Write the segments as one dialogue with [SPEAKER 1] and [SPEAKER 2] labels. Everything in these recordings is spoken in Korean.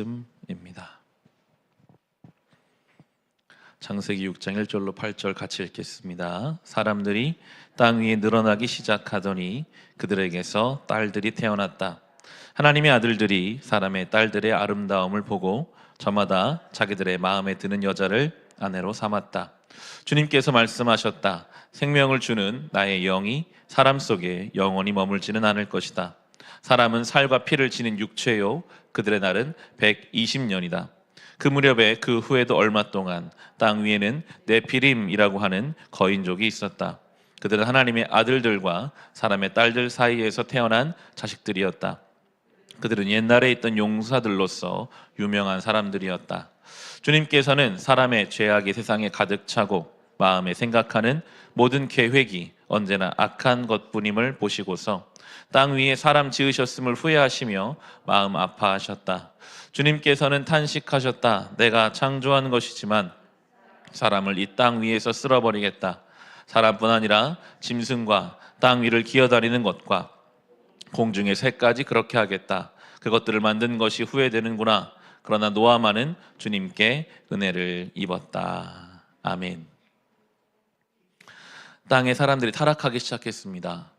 [SPEAKER 1] 입니다. 창세기 6장 1절로 8절 같이 읽겠습니다. 사람들이 땅 위에 늘어나기 시작하더니 그들에게서 딸들이 태어났다. 하나님의 아들들이 사람의 딸들의 아름다움을 보고 저마다 자기들의 마음에 드는 여자를 아내로 삼았다. 주님께서 말씀하셨다. 생명을 주는 나의 영이 사람 속에 영원히 머물지는 않을 것이다. 사람은 살과 피를 지닌 육체요 그들의 날은 120년이다. 그 무렵에 그 후에도 얼마 동안 땅 위에는 네피림이라고 하는 거인족이 있었다. 그들은 하나님의 아들들과 사람의 딸들 사이에서 태어난 자식들이었다. 그들은 옛날에 있던 용사들로서 유명한 사람들이었다. 주님께서는 사람의 죄악이 세상에 가득 차고 마음에 생각하는 모든 계획이 언제나 악한 것뿐임을 보시고서 땅 위에 사람 지으셨음을 후회하시며 마음 아파하셨다. 주님께서는 탄식하셨다. 내가 창조한 것이지만 사람을 이 땅 위에서 쓸어버리겠다. 사람뿐 아니라 짐승과 땅 위를 기어다니는 것과 공중의 새까지 그렇게 하겠다. 그것들을 만든 것이 후회되는구나. 그러나 노아만은 주님께 은혜를 입었다. 아멘. 땅의 사람들이 타락하기 시작했습니다.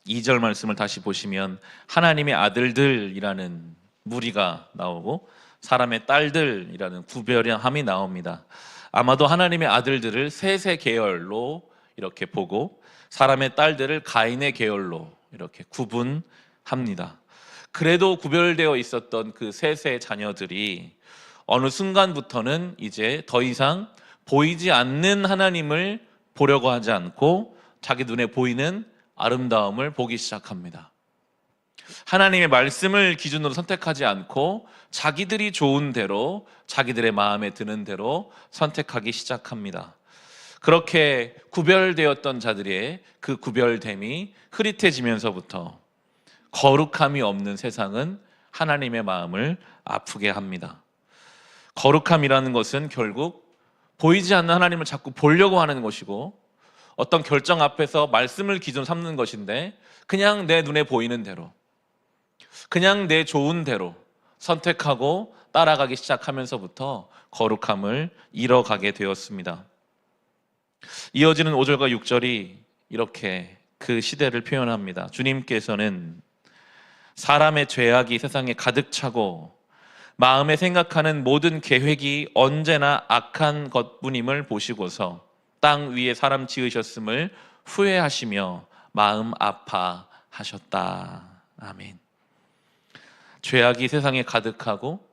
[SPEAKER 1] 2절 말씀을 다시 보시면 하나님의 아들들이라는 무리가 나오고 사람의 딸들이라는 구별함이 나옵니다. 아마도 하나님의 아들들을 셋의 계열로 이렇게 보고 사람의 딸들을 가인의 계열로 이렇게 구분합니다. 그래도 구별되어 있었던 그 셋의 자녀들이 어느 순간부터는 이제 더 이상 보이지 않는 하나님을 보려고 하지 않고 자기 눈에 보이는 아름다움을 보기 시작합니다. 하나님의 말씀을 기준으로 선택하지 않고 자기들이 좋은 대로 자기들의 마음에 드는 대로 선택하기 시작합니다. 그렇게 구별되었던 자들의 그 구별됨이 흐릿해지면서부터 거룩함이 없는 세상은 하나님의 마음을 아프게 합니다. 거룩함이라는 것은 결국 보이지 않는 하나님을 자꾸 보려고 하는 것이고 어떤 결정 앞에서 말씀을 기준 삼는 것인데 그냥 내 눈에 보이는 대로 그냥 내 좋은 대로 선택하고 따라가기 시작하면서부터 거룩함을 잃어가게 되었습니다. 이어지는 5절과 6절이 이렇게 그 시대를 표현합니다. 주님께서는 사람의 죄악이 세상에 가득 차고 마음에 생각하는 모든 계획이 언제나 악한 것뿐임을 보시고서 땅 위에 사람 지으셨음을 후회하시며 마음 아파하셨다. 아멘. 죄악이 세상에 가득하고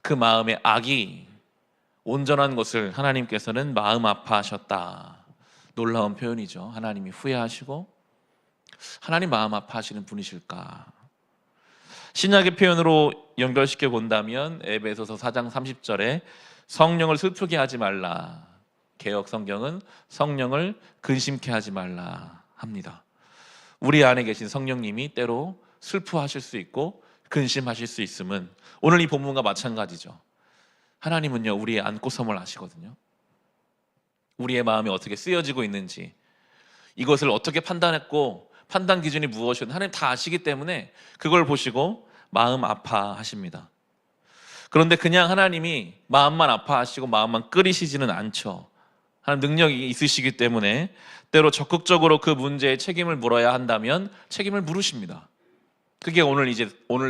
[SPEAKER 1] 그 마음에 악이 온전한 것을 하나님께서는 마음 아파하셨다. 놀라운 표현이죠. 하나님이 후회하시고 하나님 마음 아파하시는 분이실까? 신약의 표현으로 연결시켜 본다면 에베소서 4장 30절에 성령을 슬프게 하지 말라. 개역 성경은 성령을 근심케 하지 말라 합니다. 우리 안에 계신 성령님이 때로 슬퍼하실 수 있고 근심하실 수 있음은 오늘 이 본문과 마찬가지죠. 하나님은요 우리의 안고섬을 아시거든요. 우리의 마음이 어떻게 쓰여지고 있는지 이것을 어떻게 판단했고 판단 기준이 무엇이었는지 하나님 다 아시기 때문에 그걸 보시고 마음 아파하십니다. 그런데 그냥 하나님이 마음만 아파하시고 마음만 끓이시지는 않죠. 하나님 능력이 있으시기 때문에 때로 적극적으로 그 문제에 책임을 물어야 한다면 책임을 물으십니다. 그게 오늘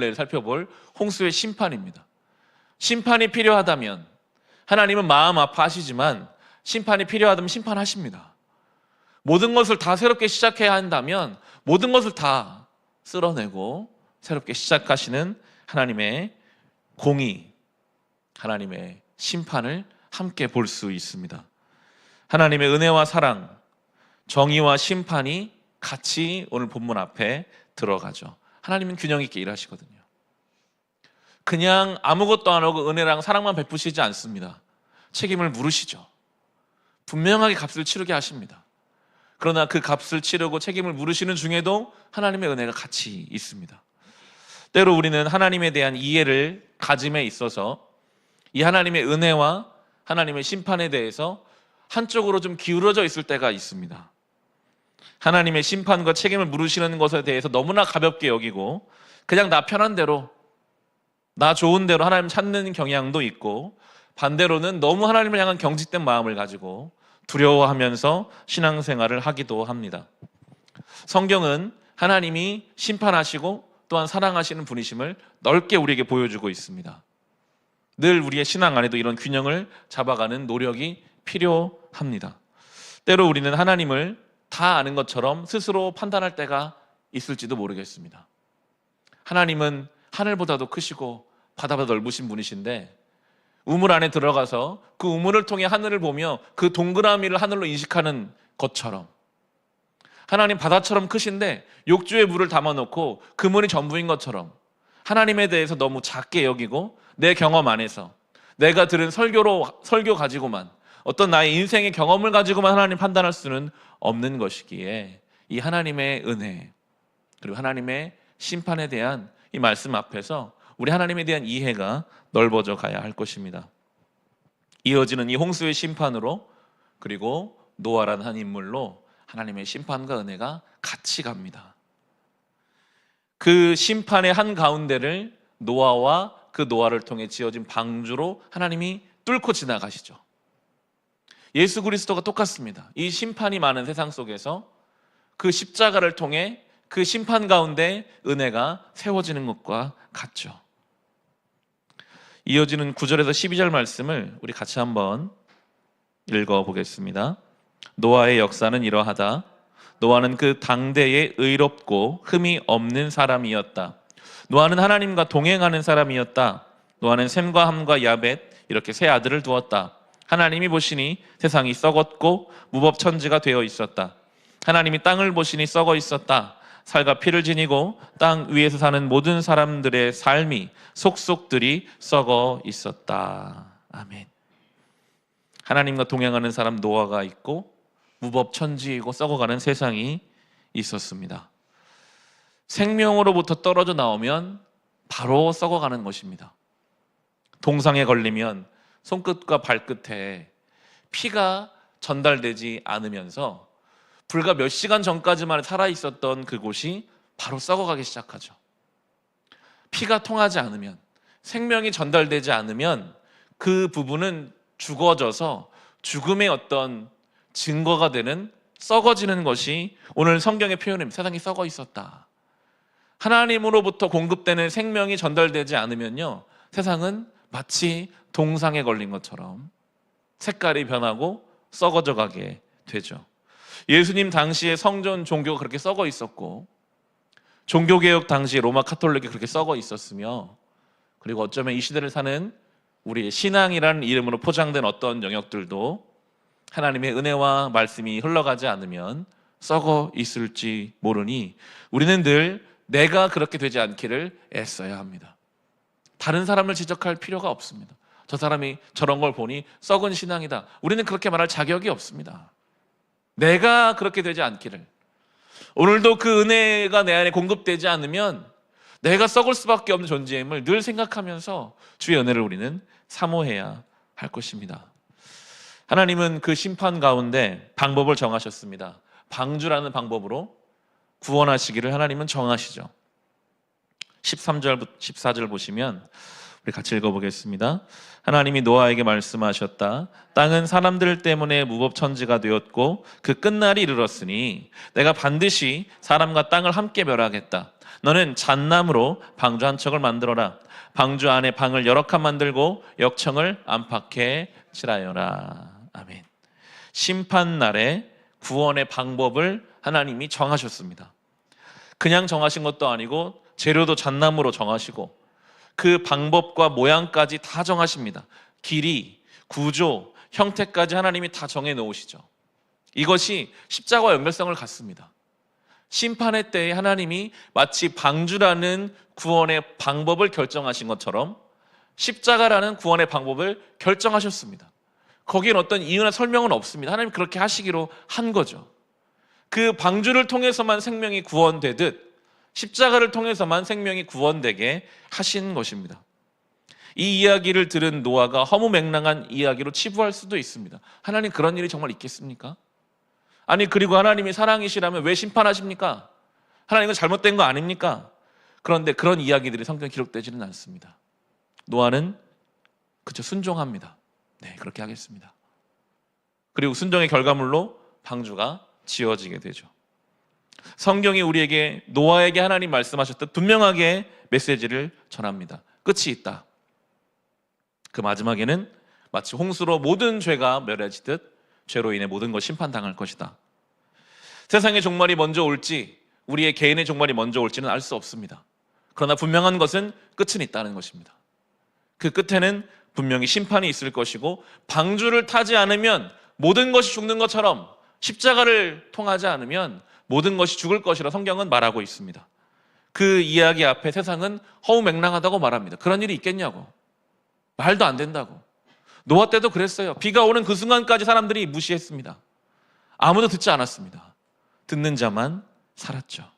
[SPEAKER 1] 내일 살펴볼 홍수의 심판입니다. 심판이 필요하다면 하나님은 마음 아파하시지만 심판이 필요하다면 심판하십니다. 모든 것을 다 새롭게 시작해야 한다면 모든 것을 다 쓸어내고 새롭게 시작하시는 하나님의 공의, 하나님의 심판을 함께 볼 수 있습니다. 하나님의 은혜와 사랑, 정의와 심판이 같이 오늘 본문 앞에 들어가죠. 하나님은 균형 있게 일하시거든요. 그냥 아무것도 안 하고 은혜랑 사랑만 베푸시지 않습니다. 책임을 물으시죠. 분명하게 값을 치르게 하십니다. 그러나 그 값을 치르고 책임을 물으시는 중에도 하나님의 은혜가 같이 있습니다. 때로 우리는 하나님에 대한 이해를 가짐에 있어서 이 하나님의 은혜와 하나님의 심판에 대해서 한쪽으로 좀 기울어져 있을 때가 있습니다. 하나님의 심판과 책임을 물으시는 것에 대해서 너무나 가볍게 여기고 그냥 나 편한 대로 나 좋은 대로 하나님 찾는 경향도 있고, 반대로는 너무 하나님을 향한 경직된 마음을 가지고 두려워하면서 신앙생활을 하기도 합니다. 성경은 하나님이 심판하시고 또한 사랑하시는 분이심을 넓게 우리에게 보여주고 있습니다. 늘 우리의 신앙 안에도 이런 균형을 잡아가는 노력이 필요합니다. 때로 우리는 하나님을 다 아는 것처럼 스스로 판단할 때가 있을지도 모르겠습니다. 하나님은 하늘보다도 크시고 바다보다 넓으신 분이신데, 우물 안에 들어가서 그 우물을 통해 하늘을 보며 그 동그라미를 하늘로 인식하는 것처럼, 하나님 바다처럼 크신데 욕조에 물을 담아놓고 그 물이 전부인 것처럼 하나님에 대해서 너무 작게 여기고 내 경험 안에서 내가 들은 설교 가지고만, 어떤 나의 인생의 경험을 가지고만 하나님 판단할 수는 없는 것이기에, 이 하나님의 은혜 그리고 하나님의 심판에 대한 이 말씀 앞에서 우리 하나님에 대한 이해가 넓어져 가야 할 것입니다. 이어지는 이 홍수의 심판으로, 그리고 노아라는 한 인물로 하나님의 심판과 은혜가 같이 갑니다. 그 심판의 한 가운데를 노아와 그 노아를 통해 지어진 방주로 하나님이 뚫고 지나가시죠. 예수 그리스도가 똑같습니다. 이 심판이 많은 세상 속에서 그 십자가를 통해 그 심판 가운데 은혜가 세워지는 것과 같죠. 이어지는 9절에서 12절 말씀을 우리 같이 한번 읽어보겠습니다. 노아의 역사는 이러하다. 노아는 그 당대에 의롭고 흠이 없는 사람이었다. 노아는 하나님과 동행하는 사람이었다. 노아는 셈과 함과 야벳 이렇게 세 아들을 두었다. 하나님이 보시니 세상이 썩었고 무법천지가 되어 있었다. 하나님이 땅을 보시니 썩어 있었다. 살과 피를 지니고 땅 위에서 사는 모든 사람들의 삶이 속속들이 썩어 있었다. 아멘. 하나님과 동행하는 사람 노아가 있고, 무법천지이고 썩어가는 세상이 있었습니다. 생명으로부터 떨어져 나오면 바로 썩어가는 것입니다. 동상에 걸리면 손끝과 발끝에 피가 전달되지 않으면서 불과 몇 시간 전까지만 살아있었던 그곳이 바로 썩어가기 시작하죠. 피가 통하지 않으면, 생명이 전달되지 않으면 그 부분은 죽어져서 죽음의 어떤 증거가 되는, 썩어지는 것이 오늘 성경의 표현입니다. 세상이 썩어 있었다. 하나님으로부터 공급되는 생명이 전달되지 않으면요, 세상은 마치 동상에 걸린 것처럼 색깔이 변하고 썩어져 가게 되죠. 예수님 당시에 성전 종교가 그렇게 썩어 있었고, 종교개혁 당시 로마 카톨릭이 그렇게 썩어 있었으며, 그리고 어쩌면 이 시대를 사는 우리의 신앙이라는 이름으로 포장된 어떤 영역들도 하나님의 은혜와 말씀이 흘러가지 않으면 썩어 있을지 모르니, 우리는 늘 내가 그렇게 되지 않기를 애써야 합니다. 다른 사람을 지적할 필요가 없습니다. 저 사람이 저런 걸 보니 썩은 신앙이다, 우리는 그렇게 말할 자격이 없습니다. 내가 그렇게 되지 않기를, 오늘도 그 은혜가 내 안에 공급되지 않으면 내가 썩을 수밖에 없는 존재임을 늘 생각하면서 주의 은혜를 우리는 사모해야 할 것입니다. 하나님은 그 심판 가운데 방법을 정하셨습니다. 방주라는 방법으로 구원하시기를 하나님은 정하시죠. 13절, 14절 보시면 우리 같이 읽어보겠습니다. 하나님이 노아에게 말씀하셨다. 땅은 사람들 때문에 무법천지가 되었고 그 끝날이 이르렀으니 내가 반드시 사람과 땅을 함께 멸하겠다. 너는 잣나무로 방주 한 척을 만들어라. 방주 안에 방을 여러 칸 만들고 역청을 안팎에 칠하여라. 아멘. 심판날에 구원의 방법을 하나님이 정하셨습니다. 그냥 정하신 것도 아니고 재료도 잣나무로 정하시고 그 방법과 모양까지 다 정하십니다. 길이, 구조, 형태까지 하나님이 다 정해 놓으시죠. 이것이 십자가와 연결성을 갖습니다. 심판의 때에 하나님이 마치 방주라는 구원의 방법을 결정하신 것처럼 십자가라는 구원의 방법을 결정하셨습니다. 거기엔 어떤 이유나 설명은 없습니다. 하나님이 그렇게 하시기로 한 거죠. 그 방주를 통해서만 생명이 구원되듯 십자가를 통해서만 생명이 구원되게 하신 것입니다. 이 이야기를 들은 노아가 허무맹랑한 이야기로 치부할 수도 있습니다. 하나님, 그런 일이 정말 있겠습니까? 아니, 그리고 하나님이 사랑이시라면 왜 심판하십니까? 하나님은 잘못된 거 아닙니까? 그런데 그런 이야기들이 성경에 기록되지는 않습니다. 노아는 그저 순종합니다. 네, 그렇게 하겠습니다. 그리고 순종의 결과물로 방주가 지어지게 되죠. 성경이 우리에게 노아에게 하나님 말씀하셨듯 분명하게 메시지를 전합니다. 끝이 있다. 그 마지막에는 마치 홍수로 모든 죄가 멸해지듯 죄로 인해 모든 것 심판당할 것이다. 세상의 종말이 먼저 올지 우리의 개인의 종말이 먼저 올지는 알 수 없습니다. 그러나 분명한 것은 끝은 있다는 것입니다. 그 끝에는 분명히 심판이 있을 것이고 방주를 타지 않으면 모든 것이 죽는 것처럼 십자가를 통하지 않으면 모든 것이 죽을 것이라 성경은 말하고 있습니다. 그 이야기 앞에 세상은 허우맹랑하다고 말합니다. 그런 일이 있겠냐고. 말도 안 된다고. 노아 때도 그랬어요. 비가 오는 그 순간까지 사람들이 무시했습니다. 아무도 듣지 않았습니다. 듣는 자만 살았죠.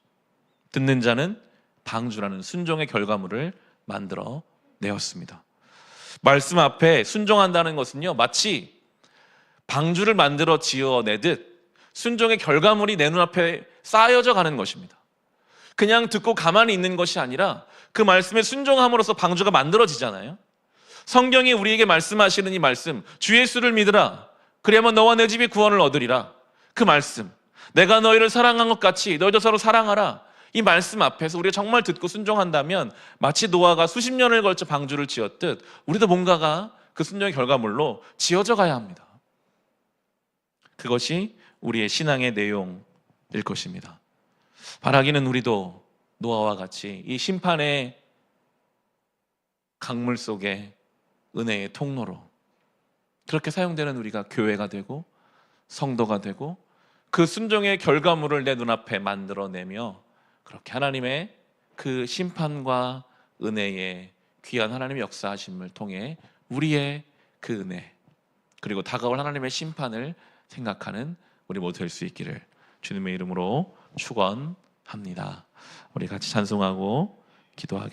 [SPEAKER 1] 듣는 자는 방주라는 순종의 결과물을 만들어 내었습니다. 말씀 앞에 순종한다는 것은요, 마치 방주를 만들어 지어내듯 순종의 결과물이 내 눈앞에 쌓여져 가는 것입니다. 그냥 듣고 가만히 있는 것이 아니라 그 말씀에 순종함으로써 방주가 만들어지잖아요. 성경이 우리에게 말씀하시는 이 말씀, 주 예수를 믿으라. 그리하면 너와 내 집이 구원을 얻으리라. 그 말씀, 내가 너희를 사랑한 것 같이 너희도 서로 사랑하라. 이 말씀 앞에서 우리가 정말 듣고 순종한다면 마치 노아가 수십 년을 걸쳐 방주를 지었듯 우리도 뭔가가 그 순종의 결과물로 지어져 가야 합니다. 그것이 우리의 신앙의 내용일 것입니다. 바라기는 우리도 노아와 같이 이 심판의 강물 속에 은혜의 통로로 그렇게 사용되는 우리가 교회가 되고 성도가 되고 그 순종의 결과물을 내 눈앞에 만들어내며 그렇게 하나님의 그 심판과 은혜의 귀한 하나님의 역사하심을 통해 우리의 그 은혜 그리고 다가올 하나님의 심판을 생각하는 우리 모두 될 수 있기를 주님의 이름으로 축원합니다. 우리 같이 찬송하고 기도하겠습니다.